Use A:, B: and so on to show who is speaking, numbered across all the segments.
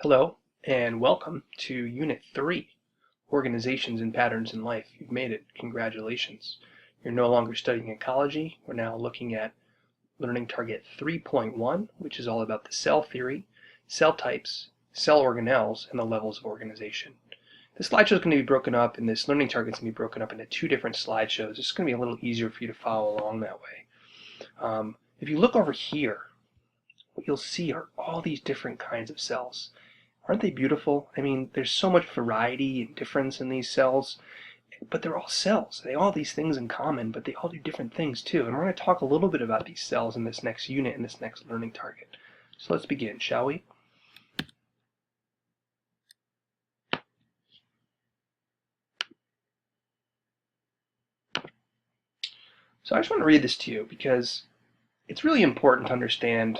A: Hello, and welcome to Unit 3, Organizations and Patterns in Life. You've made it. Congratulations. You're no longer studying ecology. We're now looking at Learning Target 3.1, which is all about the cell theory, cell types, cell organelles, and the levels of organization. This slideshow is going to be broken up, and this learning target is going to be broken up into two different slideshows. It's going to be a little easier for you to follow along that way. If you look over here, what you'll see are all these different kinds of cells. Aren't they beautiful? I mean, there's so much variety and difference in these cells, but they're all cells. They all have these things in common, but they all do different things too. And we're going to talk a little bit about these cells in this next unit, in this next learning target. So let's begin, shall we? So I just want to read this to you because it's really important to understand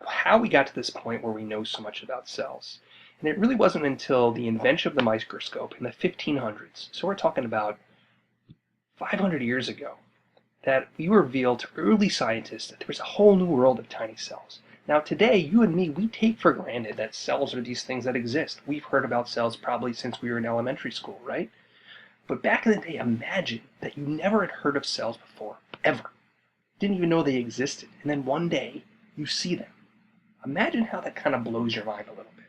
A: how we got to this point where we know so much about cells. And it really wasn't until the invention of the microscope in the 1500s, so we're talking about 500 years ago, that we revealed to early scientists that there was a whole new world of tiny cells. Now today, you and me, we take for granted that cells are these things that exist. We've heard about cells probably since we were in elementary school, right? But back in the day, imagine that you never had heard of cells before, ever. Didn't even know they existed, and then one day, you see them. Imagine how that kind of blows your mind a little bit.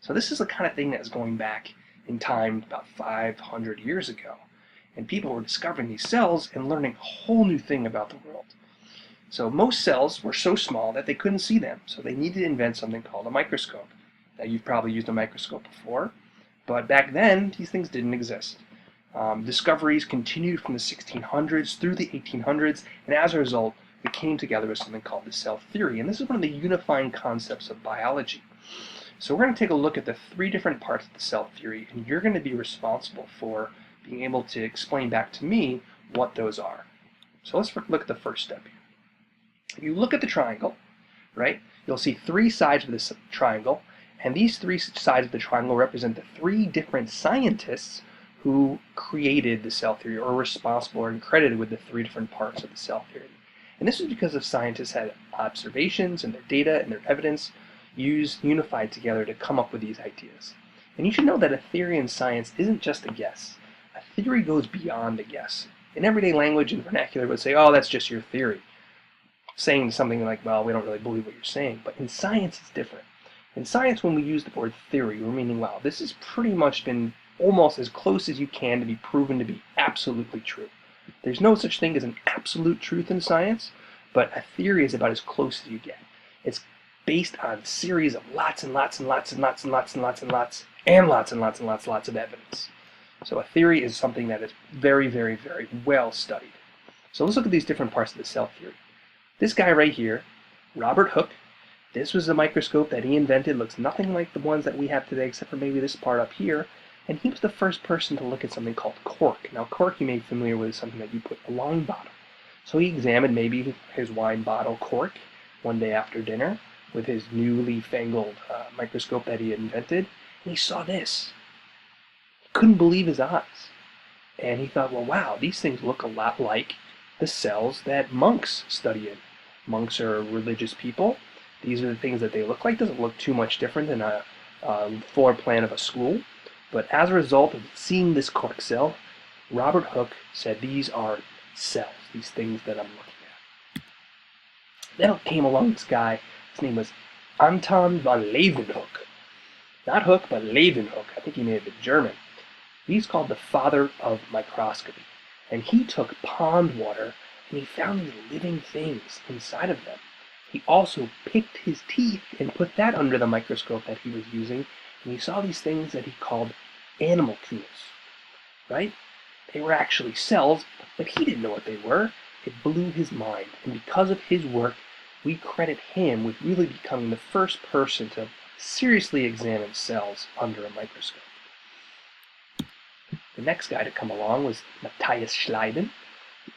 A: So this is the kind of thing that is going back in time about 500 years ago. And people were discovering these cells and learning a whole new thing about the world. So most cells were so small that they couldn't see them. So they needed to invent something called a microscope. Now you've probably used a microscope before, but back then these things didn't exist. Discoveries continued from the 1600s through the 1800s, and as a result, we came together with something called the cell theory. And this is one of the unifying concepts of biology. So we're going to take a look at the three different parts of the cell theory, and you're going to be responsible for being able to explain back to me what those are. So let's look at the first step here. If you look at the triangle, right, you'll see three sides of this triangle, and these three sides of the triangle represent the three different scientists who created the cell theory, or are responsible or credited with the three different parts of the cell theory. And this is because the scientists had observations and their data and their evidence unified together to come up with these ideas. And you should know that a theory in science isn't just a guess. A theory goes beyond a guess. In everyday language and vernacular, we would say, oh, that's just your theory. Saying something like, well, we don't really believe what you're saying. But in science, it's different. In science, when we use the word theory, we're meaning, wow, this has pretty much been almost as close as you can to be proven to be absolutely true. There's no such thing as an absolute truth in science, but a theory is about as close as you get. It's based on a series of lots and lots and lots and lots and lots and lots and lots and lots and lots and lots of evidence. So a theory is something that is very, very, very well studied. So let's look at these different parts of the cell theory. This guy right here, Robert Hooke, this was a microscope that he invented. Looks nothing like the ones that we have today, except for maybe this part up here. And he was the first person to look at something called cork. Now cork, you may be familiar with, is something that you put in a wine bottle. So he examined maybe his wine bottle cork one day after dinner with his newly fangled microscope that he had invented, and he saw this. He couldn't believe his eyes. And he thought, well, wow, these things look a lot like the cells that monks study in. Monks are religious people. These are the things that they look like. Doesn't look too much different than a floor plan of a school. But as a result of seeing this cork cell, Robert Hooke said, these are cells, these things that I'm looking at. Then came along this guy, his name was Anton von Leeuwenhoek. Not Hooke, but Leeuwenhoek. I think he may have been German. He's called the father of microscopy. And he took pond water and he found these living things inside of them. He also picked his teeth and put that under the microscope that he was using, and he saw these things that he called animalcules, right? They were actually cells, but he didn't know what they were. It blew his mind, and because of his work, we credit him with really becoming the first person to seriously examine cells under a microscope. The next guy to come along was Matthias Schleiden,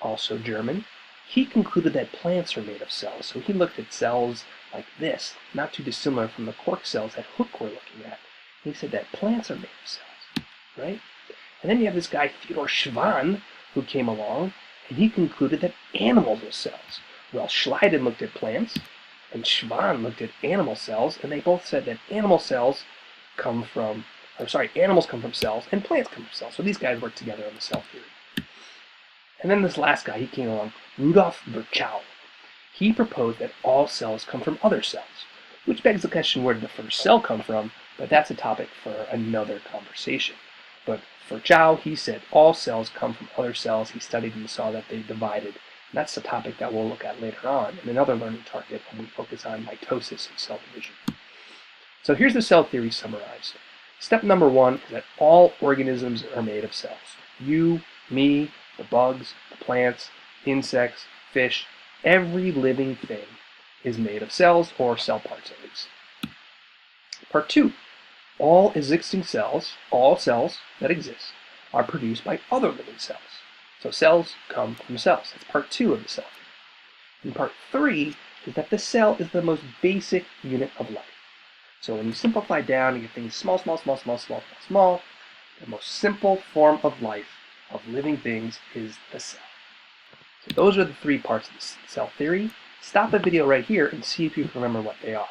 A: also German. He concluded that plants are made of cells, so he looked at cells like this, not too dissimilar from the cork cells that Hooke were looking at. And he said that plants are made of cells, right? And then you have this guy, Schwann, who came along, and he concluded that animals are cells. Well, Schleiden looked at plants, and Schwann looked at animal cells, and they both said that animals come from cells, and plants come from cells. So these guys work together on the cell theory. And then this last guy, he came along, Rudolf Virchow. He proposed that all cells come from other cells, which begs the question, where did the first cell come from? But that's a topic for another conversation. But Virchow, he said all cells come from other cells. He studied and saw that they divided. And that's the topic that we'll look at later on in another learning target when we focus on mitosis and cell division. So here's the cell theory summarized. Step number 1 is that all organisms are made of cells. You, me, the bugs, the plants, insects, fish, every living thing is made of cells, or cell parts at least. Part 2, all existing cells, all cells that exist, are produced by other living cells. So cells come from cells. That's part 2 of the cell theory. And part 3 is that the cell is the most basic unit of life. So when you simplify down and get things small, the most simple form of life, of living things, is the cell. So those are the 3 parts of the cell theory. Stop the video right here and see if you can remember what they are.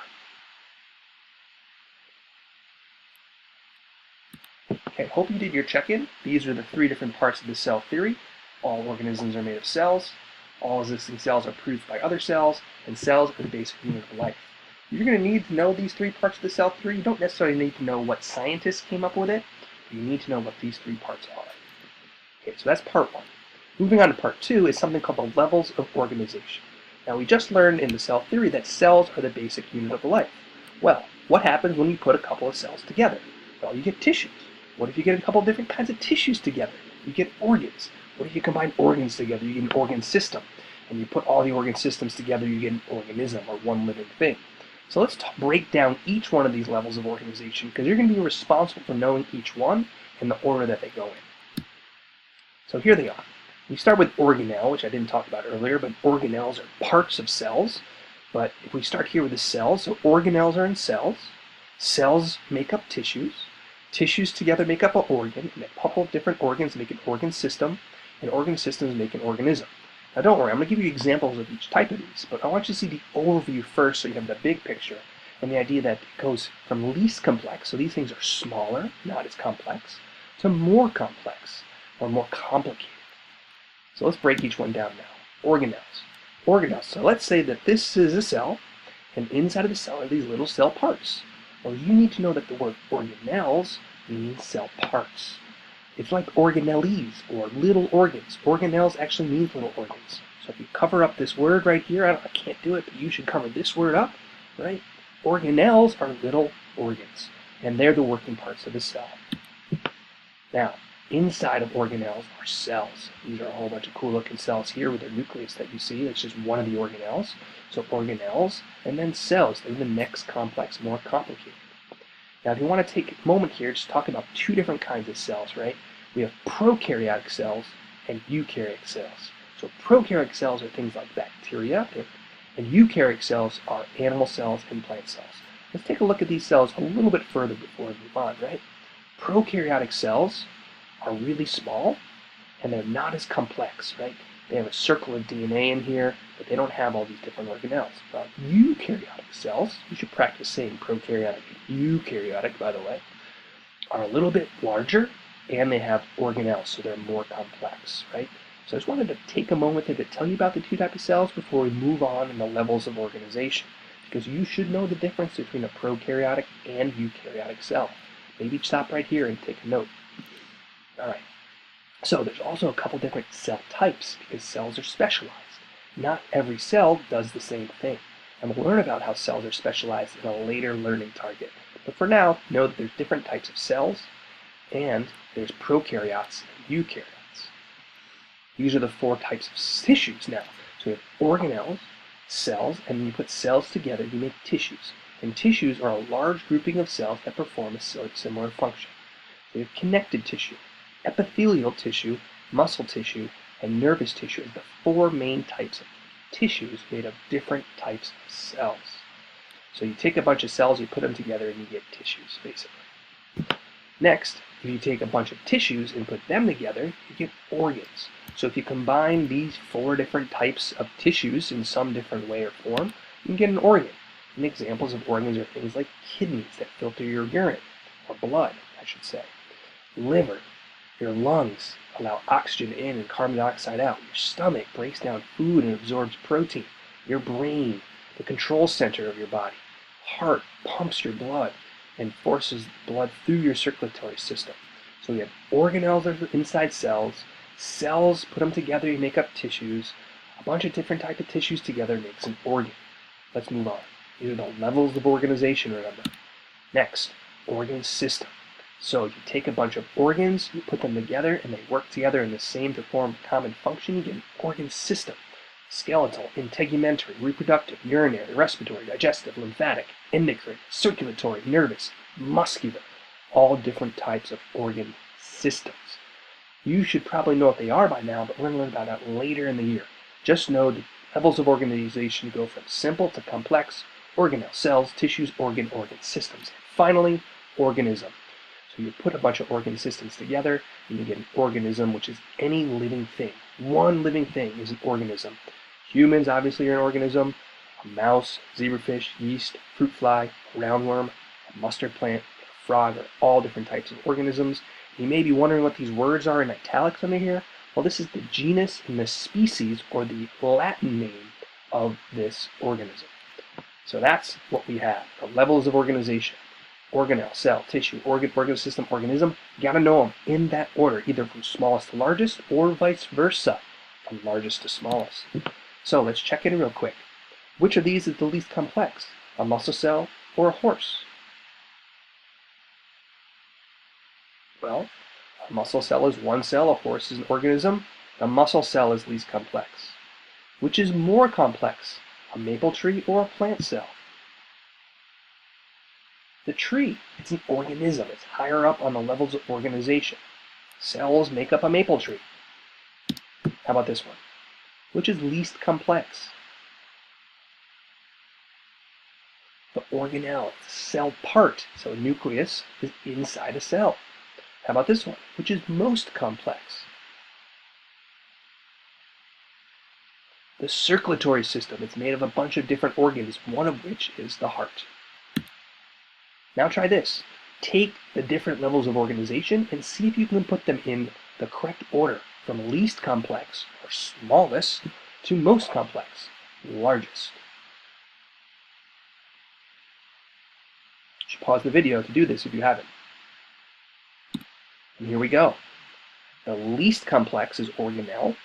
A: Okay, hope you did your check-in. These are the 3 different parts of the cell theory. All organisms are made of cells, all existing cells are produced by other cells, and cells are the basic unit of life. You're going to need to know these 3 parts of the cell theory. You don't necessarily need to know what scientists came up with it, but you need to know what these 3 parts are. Okay, so that's part 1. Moving on to part 2 is something called the levels of organization. Now, we just learned in the cell theory that cells are the basic unit of life. Well, what happens when you put a couple of cells together? Well, you get tissues. What if you get a couple of different kinds of tissues together? You get organs. What if you combine organs together? You get an organ system. And you put all the organ systems together, you get an organism, or one living thing. So let's break down each one of these levels of organization, because you're going to be responsible for knowing each one and the order that they go in. So here they are. We start with organelle, which I didn't talk about earlier, but organelles are parts of cells. But if we start here with the cells, so organelles are in cells. Cells make up tissues. Tissues together make up an organ, and a couple of different organs make an organ system, and organ systems make an organism. Now don't worry, I'm going to give you examples of each type of these, but I want you to see the overview first so you have the big picture, and the idea that it goes from least complex, so these things are smaller, not as complex, to more complex, or more complicated. So let's break each one down now. Organelles. Organelles. So let's say that this is a cell, and inside of the cell are these little cell parts. Well, you need to know that the word organelles means cell parts. It's like organelles, or little organs. Organelles actually means little organs. So if you cover up this word right here, I can't do it, but you should cover this word up, right? Organelles are little organs, and they're the working parts of the cell. Now, inside of organelles are cells. These are a whole bunch of cool looking cells here with their nucleus that you see. That's just one of the organelles. So organelles, and then cells. They're the next complex, more complicated. Now, if you want to take a moment here, just talk about 2 different kinds of cells, right? We have prokaryotic cells and eukaryotic cells. So prokaryotic cells are things like bacteria, and eukaryotic cells are animal cells and plant cells. Let's take a look at these cells a little bit further before we move on, right? Prokaryotic cells are really small, and they're not as complex, right? They have a circle of DNA in here, but they don't have all these different organelles. Now, eukaryotic cells, you should practice saying prokaryotic and eukaryotic, by the way, are a little bit larger, and they have organelles, so they're more complex, right? So I just wanted to take a moment to tell you about the 2 types of cells before we move on in the levels of organization, because you should know the difference between a prokaryotic and eukaryotic cell. Maybe stop right here and take a note. All right. So there's also a couple different cell types, because cells are specialized. Not every cell does the same thing. And we'll learn about how cells are specialized in a later learning target. But for now, know that there's different types of cells, and there's prokaryotes and eukaryotes. These are the 4 types of tissues now. So we have organelles, cells, and when you put cells together, you make tissues. And tissues are a large grouping of cells that perform a similar function. So we have connective tissue, epithelial tissue, muscle tissue, and nervous tissue as the 4 main types of tissues made of different types of cells. So you take a bunch of cells, you put them together, and you get tissues, basically. Next, if you take a bunch of tissues and put them together, you get organs. So if you combine these 4 different types of tissues in some different way or form, you can get an organ. And examples of organs are things like kidneys that filter your urine, or blood, I should say. Liver, your lungs allow oxygen in and carbon dioxide out. Your stomach breaks down food and absorbs protein. Your brain, the control center of your body. Heart pumps your blood and forces blood through your circulatory system. So we have organelles that are inside cells. Cells, put them together, you make up tissues. A bunch of different types of tissues together makes an organ. Let's move on. These are the levels of organization, remember. Next, organ system. So you take a bunch of organs, you put them together, and they work together in the same to form common function. You get an organ system. Skeletal, integumentary, reproductive, urinary, respiratory, digestive, lymphatic, endocrine, circulatory, nervous, muscular. All different types of organ systems. You should probably know what they are by now, but we're going to learn about that later in the year. Just know the levels of organization go from simple to complex: organelle, cells, tissues, organ systems. And finally, organism. So you put a bunch of organ systems together, and you get an organism, which is any living thing. One living thing is an organism. Humans, obviously, are an organism. A mouse, zebrafish, yeast, fruit fly, a roundworm, a mustard plant, a frog are all different types of organisms. You may be wondering what these words are in italics under here. Well, this is the genus and the species, or the Latin name of this organism. So that's what we have, the levels of organization. Organelle, cell, tissue, organ system, organism. You got to know them in that order, either from smallest to largest or vice versa, from largest to smallest. So let's check in real quick. Which of these is the least complex? A muscle cell or a horse? Well, a muscle cell is one cell, a horse is an organism. The muscle cell is least complex. Which is more complex, a maple tree or a plant cell? The tree, it's an organism. It's higher up on the levels of organization. Cells make up a maple tree. How about this one? Which is least complex? The organelle, it's a cell part. So a nucleus is inside a cell. How about this one? Which is most complex? The circulatory system. It's made of a bunch of different organs, one of which is the heart. Now try this. Take the different levels of organization and see if you can put them in the correct order, from least complex, or smallest, to most complex, largest. You should pause the video to do this if you haven't. And here we go. The least complex is organelle,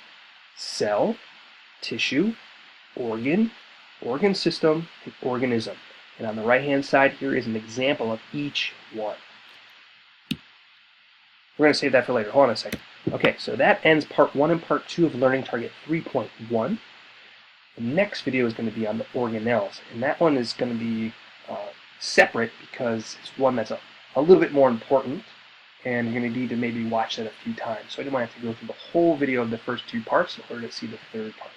A: cell, tissue, organ system, and organism. And on the right-hand side here is an example of each one. We're going to save that for later. Hold on a second. Okay, so that ends part 1 and part 2 of Learning Target 3.1. The next video is going to be on the organelles, and that one is going to be separate because it's one that's a little bit more important, and you're going to need to maybe watch that a few times. So I didn't want to have to go through the whole video of the first 2 parts in order to see the third part.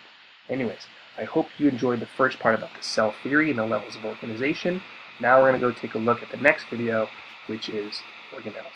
A: Anyways, I hope you enjoyed the first part about the cell theory and the levels of organization. Now we're going to go take a look at the next video, which is organelles.